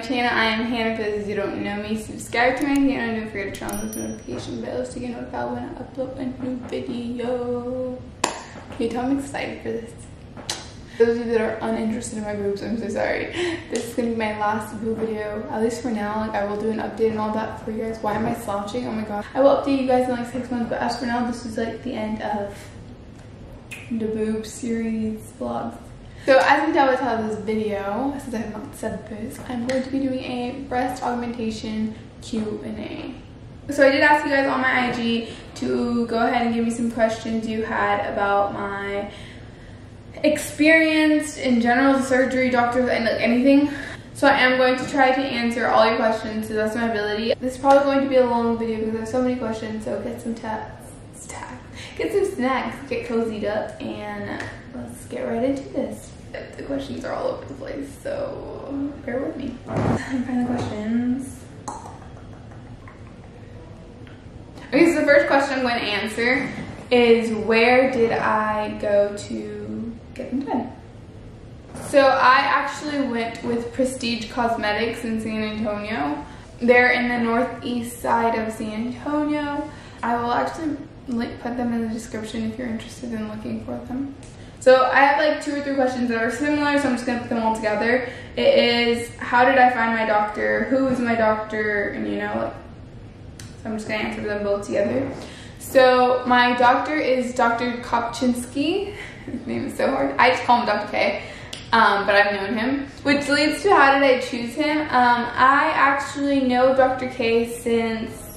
channel. I am Hannah. For those who don't know me, subscribe to my channel and don't forget to turn on those notification bells to get notified when I upload a new video. Okay, tell I'm excited for this. For those of you that are uninterested in my boobs, I'm so sorry. This is gonna be my last boob video, at least for now. Like, I will do an update and all that for you guys. Why am I slouching? Oh my god. I will update you guys in like 6 months, but as for now, this is like the end of the boob series vlogs. So as you can tell by the title of this video, since I have not said this, I'm going to be doing a breast augmentation Q&A. So I did ask you guys on my IG to go ahead and give me some questions you had about my experience in general, surgery, doctors, and like anything. So I am going to try to answer all your questions to the best of my ability. This is probably going to be a long video because there's so many questions, so get some get some snacks, get cozied up, and let's get right into this. The questions are all over the place, so bear with me. I'm finding the questions. Okay, so the first question I'm going to answer is, where did I go to get them done? So I actually went with Prestige Cosmetics in San Antonio. They're in the northeast side of San Antonio. I will actually put them in the description if you're interested in looking for them. So I have like 2 or 3 questions that are similar, so I'm just gonna put them all together. It is, how did I find my doctor? Who is my doctor? And you know, like, so I'm just gonna answer them both together. So my doctor is Dr. Kopchinski. His name is so hard. I just call him Dr. K, but I've known him. Which leads to, how did I choose him? I actually know Dr. K since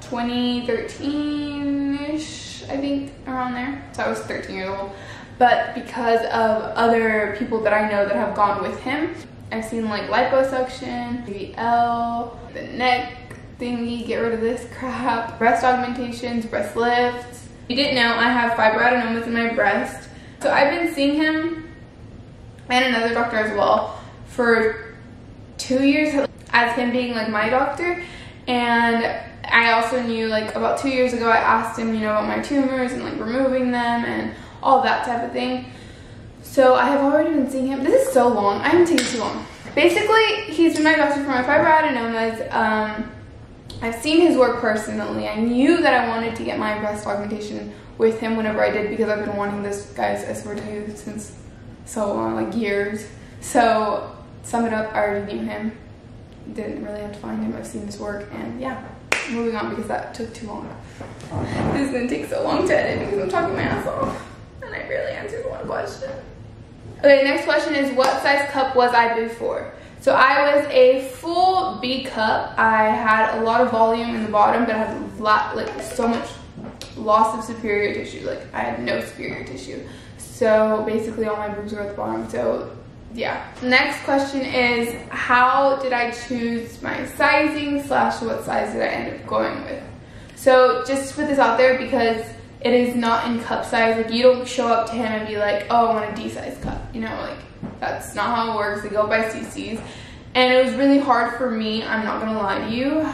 2013-ish, I think, around there. So I was 13 years old. But because of other people that I know that have gone with him, I've seen like liposuction, BBL, the neck thingy, get rid of this crap, breast augmentations, breast lifts. You didn't know I have fibroadenomas in my breast. So I've been seeing him and another doctor as well for 2 years as him being like my doctor. And I also knew, like, about 2 years ago, I asked him, you know, about my tumors and like removing them and all that type of thing. So I have already been seeing him. This is so long. I'm taking too long. Basically, he's been my doctor for my fibroadenomas. I've seen his work personally. I knew that I wanted to get my breast augmentation with him whenever I did, because I've been wanting this, guys, I swear to you, since so long, like years. So, sum it up, I already knew him. Didn't really have to find him. I've seen his work, and yeah. Moving on, because that took too long. This is gonna take so long to edit because I'm talking my ass off and I barely answered one question. Okay, next question is, what size cup was I before? So I was a full B cup. I had a lot of volume in the bottom, but I had like so much loss of superior tissue. Like, I had no superior tissue. So basically all my boobs were at the bottom. So yeah. Next question is, how did I choose my sizing / what size did I end up going with? So just to put this out there, because it is not in cup size. Like, you don't show up to him and be like, oh, I want a D size cup. You know, like, that's not how it works. They go by cc's. And it was really hard for me, I'm not gonna lie to you,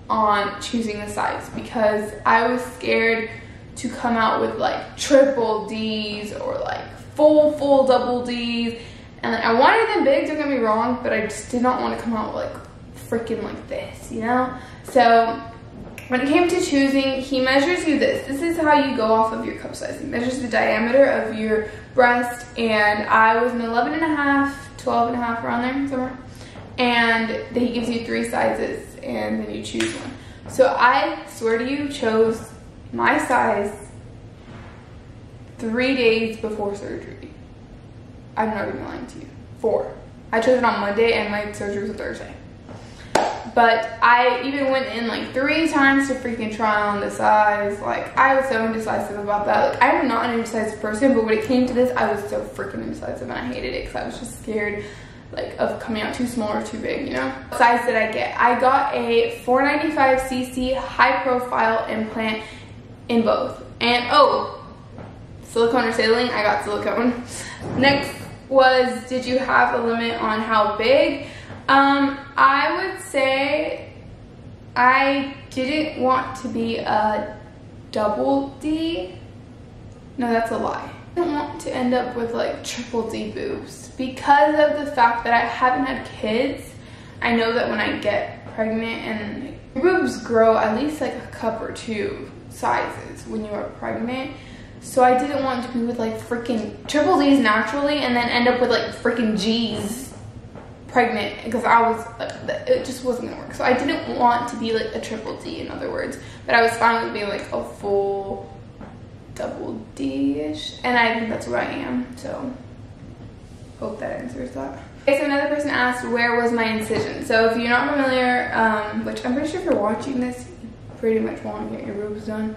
on choosing the size, because I was scared to come out with like triple D's or like full double D's. And like, I wanted them big, don't get me wrong, but I just did not want to come out like freaking like this, you know? So when it came to choosing, he measures you this. This is how you go off of your cup size. He measures the diameter of your breast, and I was an 11.5, 12.5, around there somewhere. And then he gives you 3 sizes, and then you choose one. So I swear to you, chose my size 3 days before surgery. I'm not even lying to you. 4. I chose it on Monday and my surgery was a Thursday. But I even went in like 3 times to freaking try on the size. Like, I was so indecisive about that. Like, I'm not an indecisive person, but when it came to this, I was so freaking indecisive and I hated it because I was just scared, like, of coming out too small or too big, you know? What size did I get? I got a 495cc high profile implant in both. And oh, silicone or saline, I got silicone. Next was, did you have a limit on how big? I would say I didn't want to be a double D. No, that's a lie. I don't want to end up with like triple D boobs because of the fact that I haven't had kids. I know that when I get pregnant, and your boobs grow at least like a cup or two sizes when you are pregnant. So I didn't want to be with like freaking triple D's naturally and then end up with like freaking G's pregnant, because I was it just wasn't gonna work. So I didn't want to be like a triple D, in other words, but I was fine with being like a full double D-ish, and I think that's what I am. So hope that answers that. Okay, so another person asked, where was my incision? So if you're not familiar, which I'm pretty sure if you're watching this, you pretty much want to get your boobs done,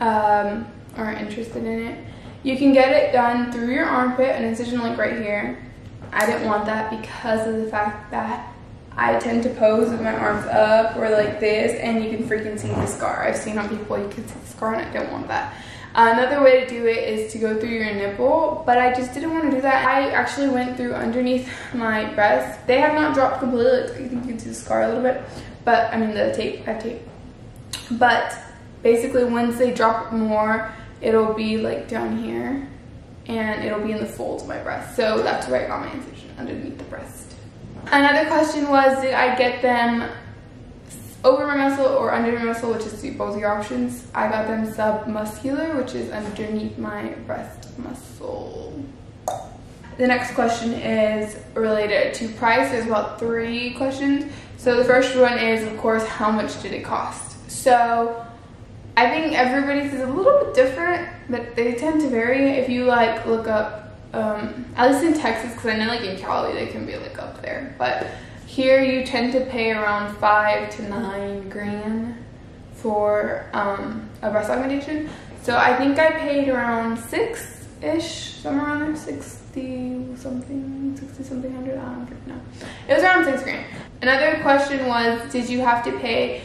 or are interested in it, you can get it done through your armpit, an incision like right here. I didn't want that because of the fact that I tend to pose with my arms up or like this, and you can freaking see the scar. I've seen on people, you can see the scar, and I don't want that. Another way to do it is to go through your nipple, but I just didn't want to do that. I actually went through underneath my breast. They have not dropped completely. I think you can see the scar a little bit, but I mean the tape, I have tape. But basically once they drop more, it'll be like down here, and it'll be in the folds of my breast. So that's where I got my incision, underneath the breast. Another question was, did I get them over my muscle or under my muscle, which is both your options. I got them submuscular, which is underneath my breast muscle. The next question is related to price. There's about 3 questions. So the first one is, of course, how much did it cost? So I think everybody's is a little bit different, but they tend to vary. If you like look up, at least in Texas, because I know like in Cali they can be like up there, but here you tend to pay around 5 to 9 grand for a breast augmentation. So I think I paid around 6-ish, somewhere around there, 60 something hundred, I don't know. It was around 6 grand. Another question was, did you have to pay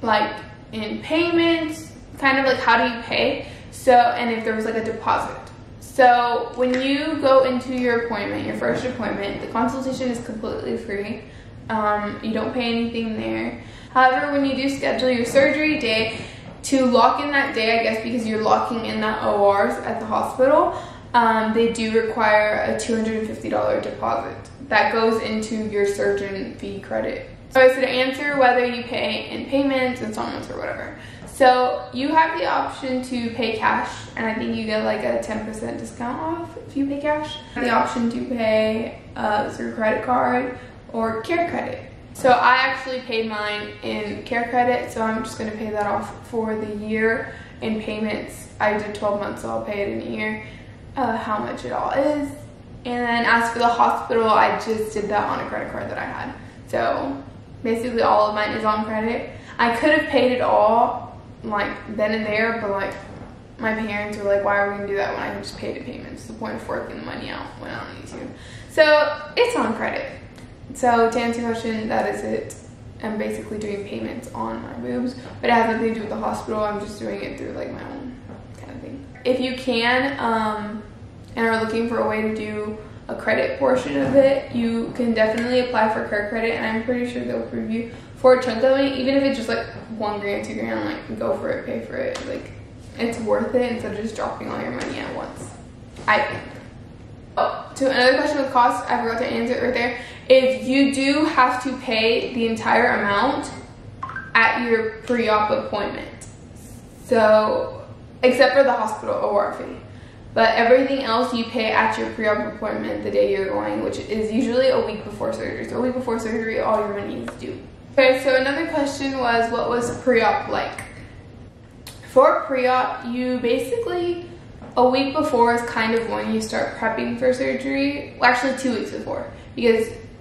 like in payments? Kind of like, how do you pay? So, and if there was like a deposit. So when you go into your appointment, your first appointment, the consultation is completely free. You don't pay anything there. However, when you do schedule your surgery day, to lock in that day, I guess because you're locking in that ORs at the hospital, they do require a $250 deposit that goes into your surgeon fee credit. So to answer whether you pay in payments, installments, or whatever. So you have the option to pay cash, and I think you get like a 10% discount off if you pay cash. The option to pay through credit card or care credit. So I actually paid mine in care credit, so I'm just going to pay that off for the year in payments. I did 12 months, so I'll pay it in a year, how much it all is. And then as for the hospital, I just did that on a credit card that I had. So basically all of mine is on credit. I could have paid it all like then and there, but like my parents were like, why are we going to do that when I can just pay the payments? What's the point of working the money out when I don't need to? So it's on credit. So to answer your question, that is it. I'm basically doing payments on my boobs, but it has nothing to do with the hospital. I'm just doing it through like my own kind of thing. If you can and are looking for a way to do a credit portion of it, you can definitely apply for care credit, and I'm pretty sure they'll approve you for a chunk of it, even if it's just like 1 grand, 2 grand, like go for it, pay for it. Like it's worth it instead of just dropping all your money at once, I think. Oh, to another question with cost, I forgot to answer it right there. If you do have to pay the entire amount at your pre-op appointment, so except for the hospital OR fee, but everything else you pay at your pre-op appointment the day you're going, which is usually a week before surgery. So a week before surgery, all your money is due. Okay, so another question was, what was pre-op like? For pre-op, you basically, a week before is kind of when you start prepping for surgery. Well, actually 2 weeks before,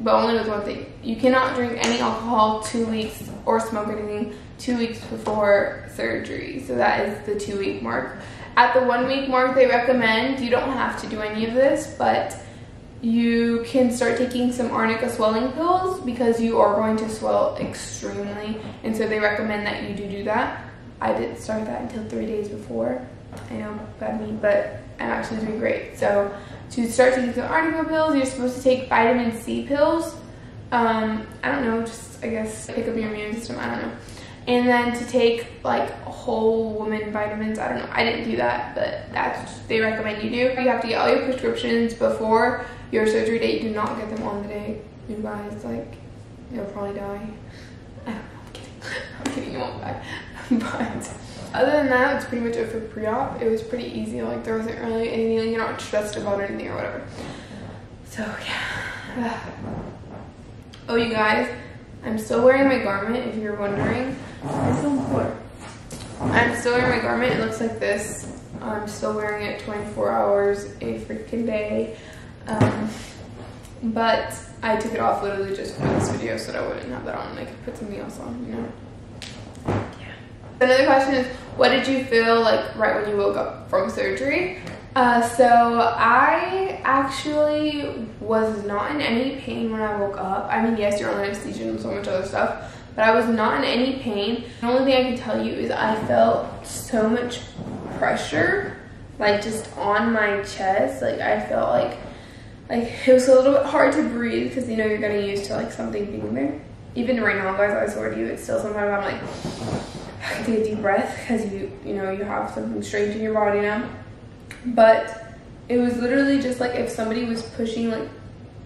but only with one thing. You cannot drink any alcohol 2 weeks or smoke anything 2 weeks before surgery. So that is the 2 week mark. At the 1 week mark, they recommend, you don't have to do any of this, but you can start taking some Arnica swelling pills because you are going to swell extremely. And so they recommend that you do that. I didn't start that until 3 days before. I know, bad me, but I'm actually doing great. So to start taking some Arnica pills, you're supposed to take vitamin C pills. I don't know, just I guess pick up your immune system, I don't know. and then to take like whole woman vitamins. I don't know, I didn't do that, but that's what they recommend you do. You have to get all your prescriptions before your surgery date. Do not get them on the day, you guys, like you'll probably die. I don't know, I'm kidding, you won't die. But other than that, it's pretty much it for pre-op. It was pretty easy, like there wasn't really anything, like, you're not stressed about anything or whatever. So yeah. Oh, you guys, I'm still wearing my garment, if you're wondering. I'm still wearing my garment. It looks like this. I'm still wearing it 24 hours a freaking day. But I took it off literally just for this video so that I wouldn't have that on. I could put something else on, you know? Yeah. Another question is, what did you feel like right when you woke up from surgery? So I actually was not in any pain when I woke up. I mean, yes, you're on anesthesia and so much other stuff, but I was not in any pain. The only thing I can tell you is I felt so much pressure, like just on my chest. Like I felt like it was a little bit hard to breathe because, you know, you're getting used to like something being there. Even right now, guys, I swear to you, it's still sometimes I'm like, I can take a deep breath because you know, you have something strange in your body now. But it was literally just like if somebody was pushing like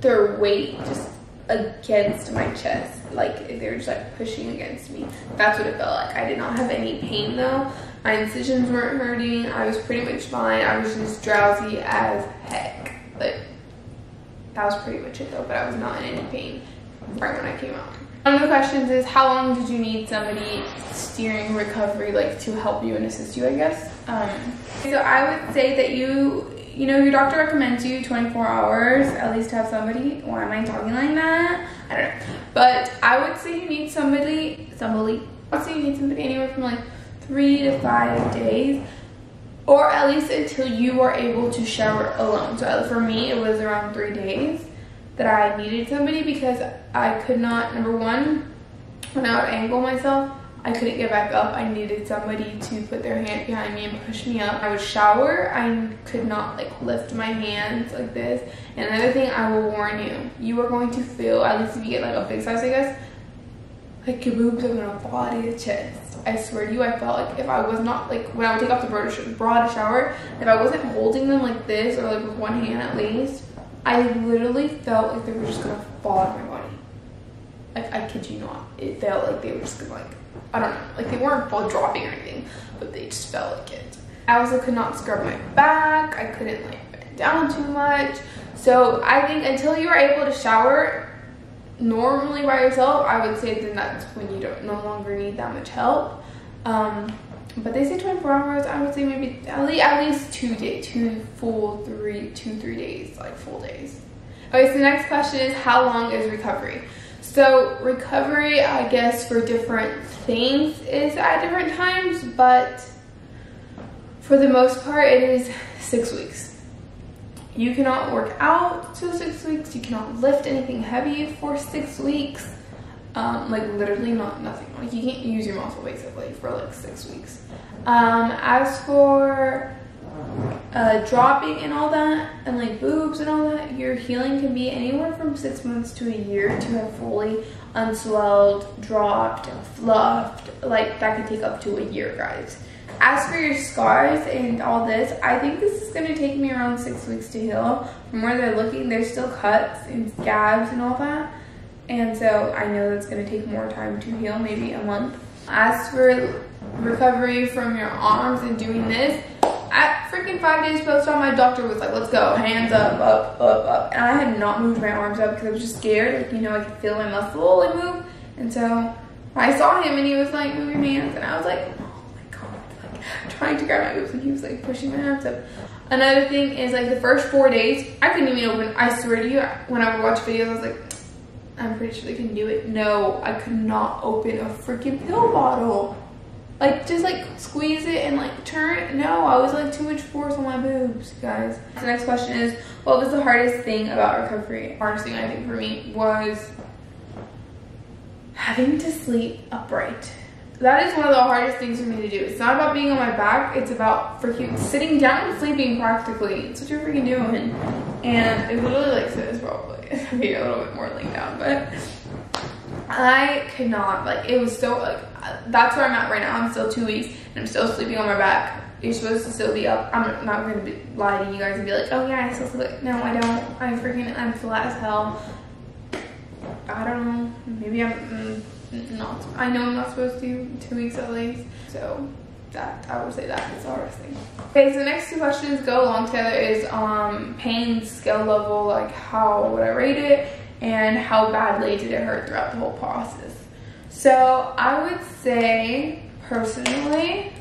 their weight just against my chest, like if they were just like pushing against me. That's what it felt like. I did not have any pain though. My incisions weren't hurting. I was pretty much fine. I was just drowsy as heck. Like that was pretty much it though, but I was not in any pain right when I came out. One of the questions is, how long did you need somebody steering recovery, like to help you and assist you, I guess? So I would say that you know, your doctor recommends you 24 hours, at least to have somebody. Why am I talking like that? I don't know. But I would say you need somebody, I would say you need somebody anywhere from like 3 to 5 days, or at least until you are able to shower alone. So for me, it was around 3 days that I needed somebody because I could not, number one, when I would angle myself, I couldn't get back up. I needed somebody to put their hand behind me and push me up. I would shower. I could not like lift my hands like this. And another thing, I will warn you, you are going to feel, at least if you get like a big size, I guess, like your boobs are gonna fall out of your chest. I swear to you, I felt like if I was not, like when I would take off the bra to shower, if I wasn't holding them like this or like with one hand at least, I literally felt like they were just gonna fall out of my body. Like, I kid you not. It felt like they were just gonna, like, I don't know, like they weren't dropping or anything, but they just felt like it. I also could not scrub my back. I couldn't like bend down too much. So I think until you are able to shower normally by yourself, I would say then that's when you no longer need that much help. But they say 24 hours. I would say maybe at least 2 days, 2, 3 days, like full days. Okay, so the next question is, how long is recovery? So recovery, I guess, for different things is at different times, but for the most part, it is 6 weeks. You cannot work out till 6 weeks. You cannot lift anything heavy for 6 weeks. Like literally nothing. Like you can't use your muscle basically for like 6 weeks. As for dropping and all that, and like boobs and all that, your healing can be anywhere from 6 months to a year to have fully unswelled, dropped, fluffed. Like that could take up to a year, guys. As for your scars and all this, I think this is going to take me around 6 weeks to heal. From where they're looking, there's still cuts and scabs and all that. And so I know that's going to take more time to heal, maybe a month. As for recovery from your arms and doing this, at freaking 5 days post-op, my doctor was like, let's go, hands up, up, up, up. And I had not moved my arms up because I was just scared. Like, you know, I could feel my muscle like move. And so I saw him and he was like, move your hands. And I was like, trying to grab my boobs, and he was like pushing my hands up. Another thing is like the first 4 days, I couldn't even open. I swear to you, when I would watch videos, I was like, I'm pretty sure they can do it. No, I could not open a freaking pill bottle. Like just like squeeze it and like turn it. No, I was like too much force on my boobs, guys. The next question is, what was the hardest thing about recovery? The hardest thing I think for me was having to sleep upright. That is one of the hardest things for me to do. It's not about being on my back. It's about freaking sitting down and sleeping practically. It's what you're freaking doing. And it literally like this probably. Maybe a little bit more laying down, but I could not, like, it was so, like, that's where I'm at right now. I'm still 2 weeks and I'm still sleeping on my back. You're supposed to still be up. I'm not going to lie to you guys and be like, oh yeah, I still sleep. No, I don't. I'm flat as hell. I don't know. Maybe I'm not. I know I'm not supposed to. 2 weeks at least. So that, I would say that is the hardest thing. Okay, so the next two questions go along together is pain scale level, like how would I rate it, and how badly did it hurt throughout the whole process. So I would say, personally,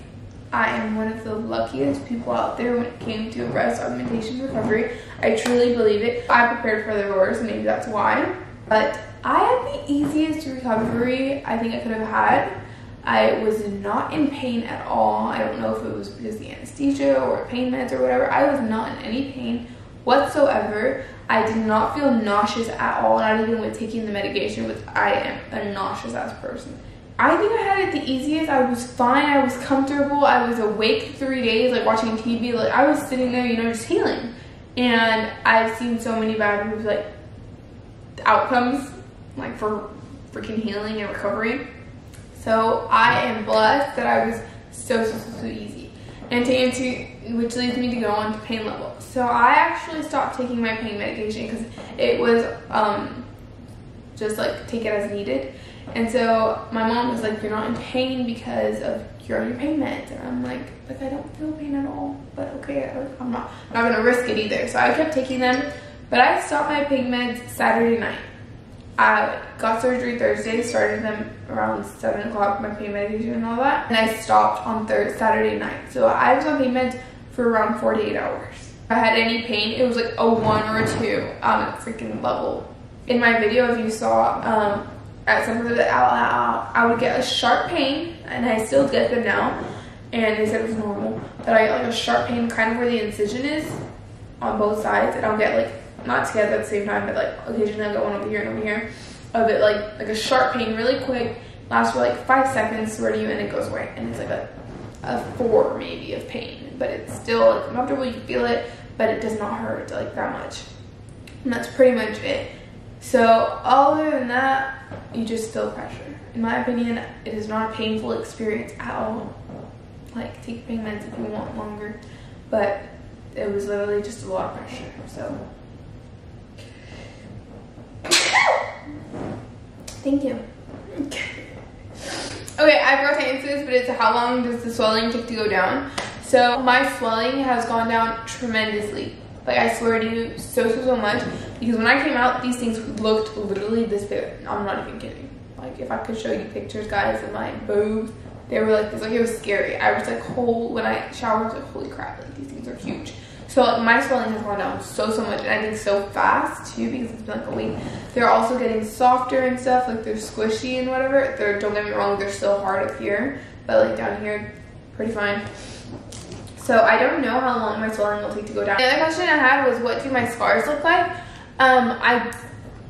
I am one of the luckiest people out there when it came to breast augmentation recovery. I truly believe it. I prepared for the worst, maybe that's why. But I had the easiest recovery I think I could have had. I was not in pain at all. I don't know if it was because of the anesthesia or pain meds or whatever. I was not in any pain whatsoever. I did not feel nauseous at all, not even with taking the medication, which I am a nauseous ass person. I think I had it the easiest. I was fine. I was comfortable. I was awake 3 days, like watching TV. Like I was sitting there, you know, just healing. And I've seen so many bad like outcomes, like for freaking healing and recovery. So I am blessed that I was so easy. And to answer, which leads me to go on to pain level. So I actually stopped taking my pain medication because it was just like take it as needed. And so my mom was like, you're not in pain because of you're on your pain meds. And I'm like I don't feel pain at all. But okay, I'm not gonna risk it either. So I kept taking them, but I stopped my pain meds Saturday night. I got surgery Thursday, started them around 7 o'clock, my pain medication and all that. And I stopped on Saturday night. So I was on pain meds for around 48 hours. If I had any pain, it was like a 1 or a 2 on a freaking level. In my video, if you saw, at some of the I would get a sharp pain, and I still get them now, and they said it was normal, but I get like a sharp pain kind of where the incision is on both sides, and I'll get like, not together at the same time, but like occasionally I'll get one over here and over here of it, like a sharp pain really quick, lasts for like 5 seconds, swear to you, and it goes away, and it's like a 4 maybe of pain, but it's still like comfortable, you feel it, but it does not hurt like that much, and that's pretty much it. So other than that, you just feel pressure. In my opinion, it is not a painful experience at all. Like, take pain meds if you want longer, but it was literally just a lot of pressure, so. Thank you. Okay, I forgot to answer this, but it's how long does the swelling take to go down? So my swelling has gone down tremendously. Like, I swear to you, so much. Because when I came out, these things looked literally this big. I'm not even kidding. Like, if I could show you pictures, guys, of my boobs, they were like this. Like, it was scary. I was like, when I showered, I was like, holy crap, like, these things are huge. So like, my swelling has gone down so much, and I think so fast too, because it's been like a week. They're also getting softer and stuff, like they're squishy and whatever. Don't get me wrong, they're still hard up here, but like down here, pretty fine. So I don't know how long my swelling will take to go down. The other question I had was, what do my scars look like? I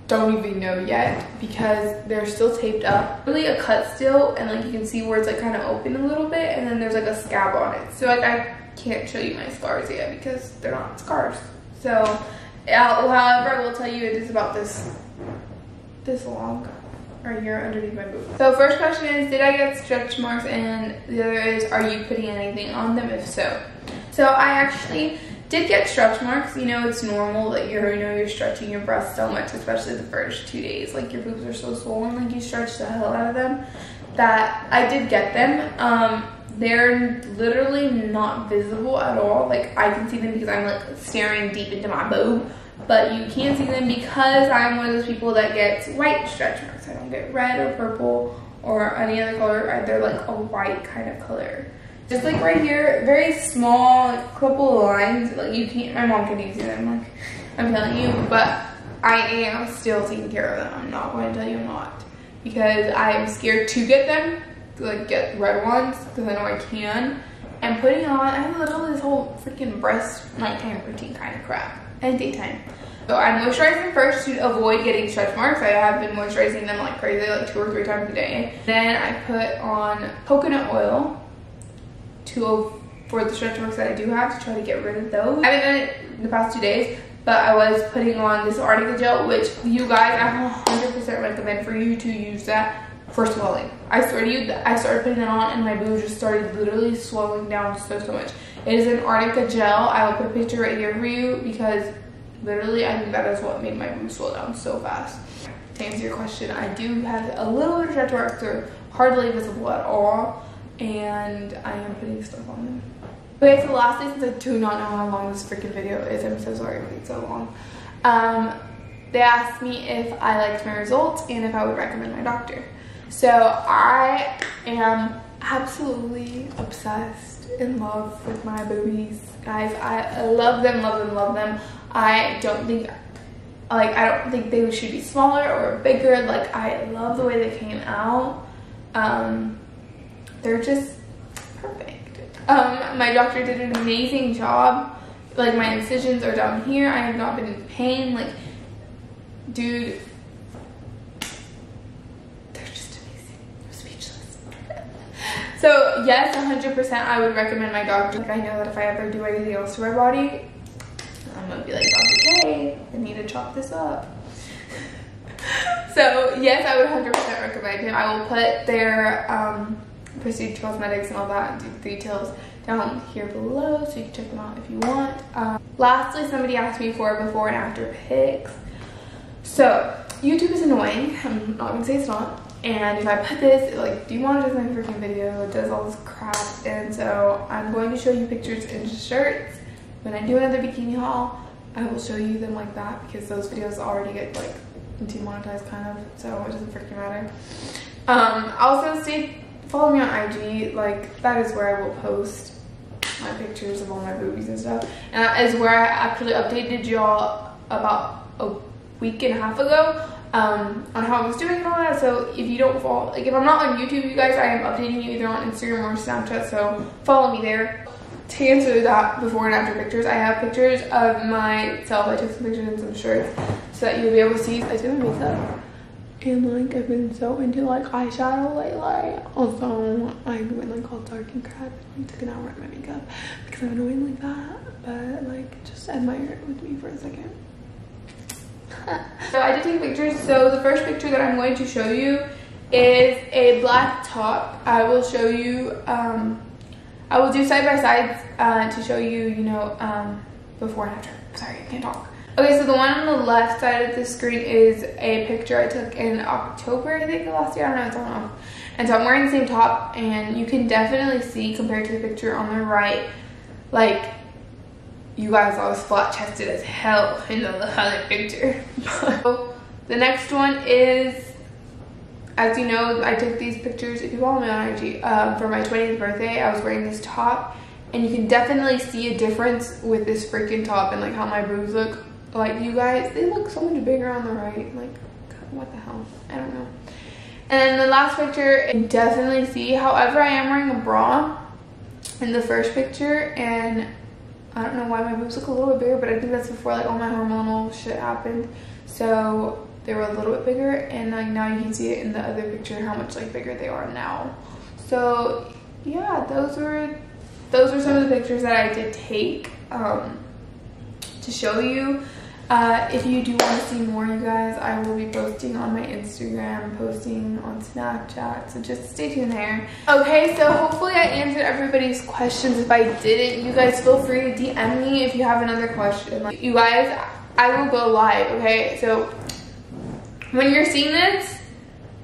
don't even know yet because they're still taped up. Really a cut still, and like you can see where it's like kind of open a little bit, and then there's like a scab on it. So like I can't show you my scars yet because they're not scars. So however, I will tell you it is about this long right here underneath my boob. So first question is, did I get stretch marks? And the other is, are you putting anything on them? If so. So I actually did get stretch marks. You know, it's normal that you're stretching your breasts so much, especially the first 2 days. Like, your boobs are so swollen, like you stretch the hell out of them, that I did get them. They're literally not visible at all. Like, I can see them because I'm like staring deep into my boob, but you can't see them because I'm one of those people that gets white stretch marks. I don't get red or purple or any other color. They're like a white kind of color. Just like right here, very small, like a couple of lines. Like, you can't, my mom can see them, like I'm telling you, but I am still taking care of them. I'm not going to tell you I'm not, because I'm scared to get them, to like get red ones, because I know I can. And putting on, I have literally this whole freaking breast nighttime routine kind of crap, and daytime. So I moisturize them first to avoid getting stretch marks. I have been moisturizing them like crazy, like 2 or 3 times a day. Then I put on coconut oil for the stretch marks that I do have, to try to get rid of those. I haven't done it in the past 2 days, but I was putting on this Arnica Gel, which you guys, I 100% recommend for you to use that for swelling. I swear to you, I started putting it on and my boobs just started literally swelling down so much. It is an Arnica Gel. I will put a picture right here for you because literally I think that is what made my boobs swell down so fast. To answer your question, I do have a little bit of stretch marks. They're hardly visible at all, and I am putting stuff on them. Okay, so lastly, since I do not know how long this freaking video is, I'm so sorry it made so long. They asked me if I liked my results and if I would recommend my doctor. So I am absolutely obsessed in love with my boobies, guys. I love them, love them, love them. I don't think they should be smaller or bigger. Like, I love the way they came out. They're just perfect. My doctor did an amazing job. Like, my incisions are down here. I have not been in pain. Like, dude, they're just amazing. I'm speechless. So yes, 100% I would recommend my doctor. Like, I know that if I ever do anything else to my body, I'm gonna be like, Dr. K, I need to chop this up. So yes, I would 100% recommend him. I will put their Preop Cosmetics and all that details down here below, so you can check them out if you want. Lastly, somebody asked me for before and after pics. So YouTube is annoying. I'm not gonna say it's not. And if I put this, like, do you want to do my freaking video? It does all this crap. And so I'm going to show you pictures in shirts. When I do another bikini haul, I will show you them like that because those videos already get like demonetized kind of, so it doesn't freaking matter. Also follow me on IG. Like, that is where I will post my pictures of all my boobies and stuff, and that is where I actually updated y'all about a week and a half ago on how I was doing and all that. So if you don't follow, like, if I'm not on YouTube, you guys, I am updating you either on Instagram or Snapchat, so follow me there. To answer that before and after pictures, I have pictures of myself. I took some pictures in some shirts so that you'll be able to see. I do my makeup, and like, I've been so into like eyeshadow lately. Also, I went like all dark and crap and took an hour at my makeup because I'm annoying like that. But like, just admire it with me for a second. So I did take pictures. So the first picture that I'm going to show you is a black top. I will show you. I will do side by sides to show you, you know, before and after. Sorry, I can't talk. Okay, so the one on the left side of the screen is a picture I took in October, I think, last year. I don't know, it's on off. And so I'm wearing the same top, and you can definitely see compared to the picture on the right, like, you guys, I was flat chested as hell in the other picture. So the next one is, as you know, I took these pictures, if you follow me on IG, for my 20th birthday. I was wearing this top, and you can definitely see a difference with this freaking top and like how my boobs look. Like, you guys, they look so much bigger on the right. Like, what the hell? I don't know. And then the last picture, you can definitely see. However, I am wearing a bra in the first picture, and I don't know why my boobs look a little bit bigger, but I think that's before like all my hormonal shit happened. So they were a little bit bigger, and like now you can see it in the other picture how much like bigger they are now. So yeah, those were some of the pictures that I did take to show you. If you do want to see more, you guys, I will be posting on my Instagram, posting on Snapchat, so just stay tuned there. Okay, so hopefully I answered everybody's questions. If I didn't, you guys feel free to DM me if you have another question. Like, you guys, I will go live, okay? So when you're seeing this,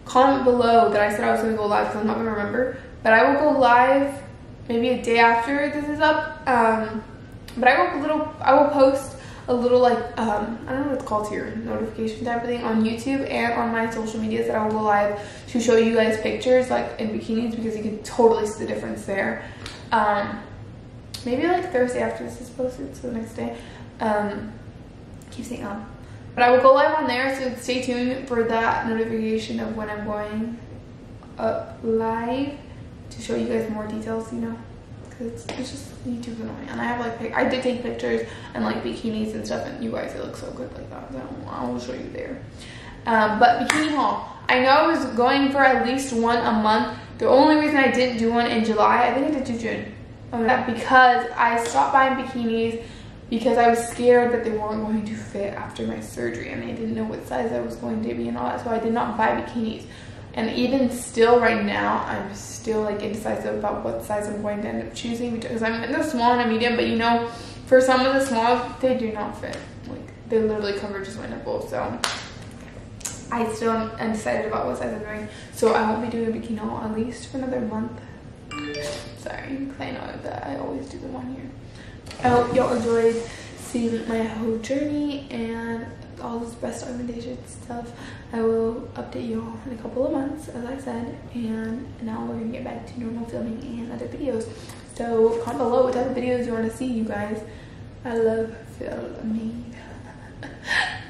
comment below that I said I was going to go live because I'm not going to remember. But I will go live maybe a day after this is up. But I will post a little like, I don't know what it's called here, notification type of thing on YouTube and on my social medias that I will go live to show you guys pictures like in bikinis, because you can totally see the difference there. Maybe like Thursday after this is posted, so the next day. Keep saying but I will go live on there, so stay tuned for that notification of when I'm going up live to show you guys more details, you know, because it's just YouTube's annoying. And I have like, I did take pictures and like bikinis and stuff, and you guys, it looks so good like that, so I will show you there. But bikini haul, I know I was going for at least one a month. The only reason I didn't do one in July, I think I did do June, because I stopped buying bikinis because I was scared that they weren't going to fit after my surgery, and they didn't know what size I was going to be and all that, so I did not buy bikinis. And even still right now, I'm still like indecisive about what size I'm going to end up choosing, because I'm in the small and a medium, but you know, for some of the smalls, they do not fit. Like, they literally cover just my nipples, so I still am undecided about what size I'm doing. So I won't be doing a bikini haul at least for another month. Sorry, because I know that I always do them on here. I hope y'all enjoyed seeing my whole journey and all this breast augmentation stuff. I will update you all in a couple of months, as I said, and now we're gonna get back to normal filming and other videos. So comment below what type of videos you want to see, you guys. I love filming.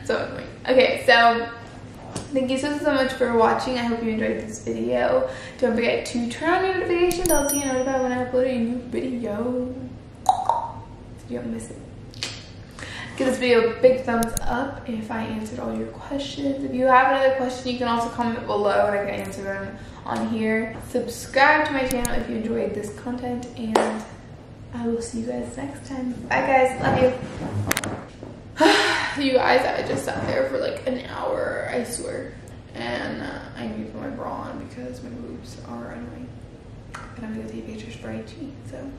So annoying. Okay, so thank you so much for watching. I hope you enjoyed this video. Don't forget to turn on your notifications. I'll see you notified when I upload a new video, so you don't miss it. Give this video a big thumbs up if I answered all your questions. If you have another question, you can also comment below and I can answer them on here. Subscribe to my channel if you enjoyed this content, and I will see you guys next time. Bye guys, love you. You guys, I just sat there for like an hour, I swear. And I need to put my bra on because my boobs are annoying. But I'm gonna take pictures for IG, so.